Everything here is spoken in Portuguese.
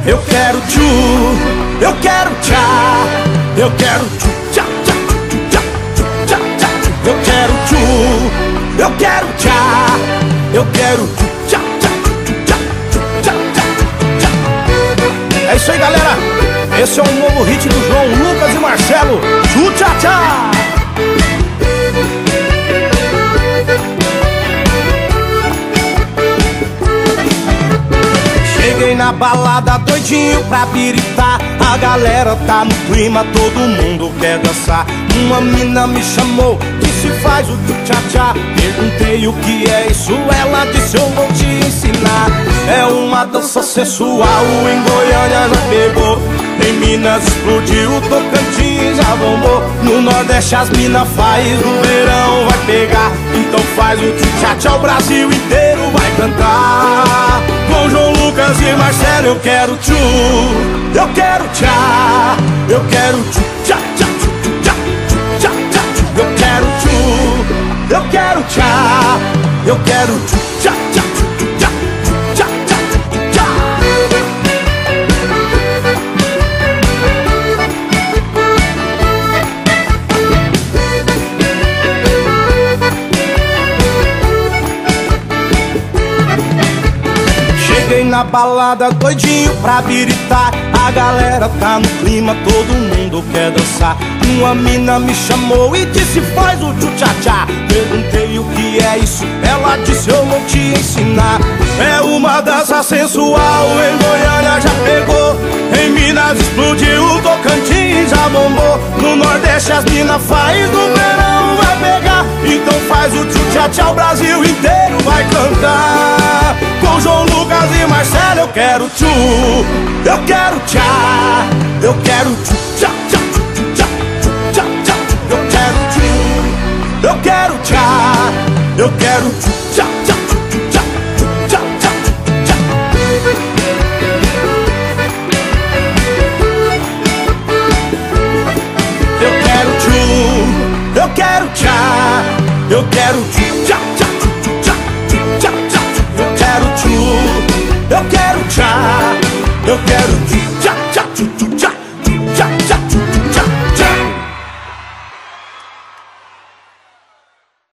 Eu quero tchu, eu quero tchá, eu quero tchu, tchá, tchá, tchá, tchá, tchá, tchá. Eu quero tchu, eu quero tchá, eu quero tchu, tchá, tchá, tchá, tchá, tchá, tchá. É isso aí, galera. Esse é um novo hit do João Lucas e Marcelo. Tchu, tchá, tchá. Cheguei na balada doidinho pra biritar. A galera tá no clima, todo mundo quer dançar. Uma mina me chamou, disse faz o tchu-tchá-tchá. Perguntei o que é isso, ela disse eu vou te ensinar. É uma dança sensual, em Goiânia já pegou. Em Minas explodiu, Tocantins já bombou. No Nordeste as minas faz, no verão vai pegar. Então faz o tchu-tchá-tchá, o Brasil inteiro vai cantar. Com João Lucas e Marcelo eu quero tchu, eu quero tchá, eu quero tchu, tchá, tchá, tchá, tchá, tchá, tchá. Eu quero tchu, eu quero tchá, eu quero tchu, tchá, tchá, tchá, tchá, tchá, tchá. Cheguei na balada doidinho pra biritar. A galera tá no clima, todo mundo quer dançar. Uma mina me chamou e disse faz o tchu-tchá-tchá. Perguntei o que é isso, ela disse eu vou te ensinar. É uma dança sensual, em Goiânia já pegou. Em Minas explodiu, Tocantins já bombou. No Nordeste as minas faz, no verão vai pegar. Então faz o tchu-tchá-tchá, o Brasil inteiro vai cantar. Com João Lucas e Marcelo eu quero tchu, eu quero tchá, eu quero tchu, tchá, tchá, tchá, tchá, tchá. Eu quero tchu, eu quero tchá, eu quero tchu, tchá, tchá, tchá, tchá, tchá, tchá. Eu quero tchu, eu quero tchá, eu quero tchu, tchá, tchá, tchá, tchá, tchá, tchá. Eu quero tchu, eu quero tchá, eu quero tchu.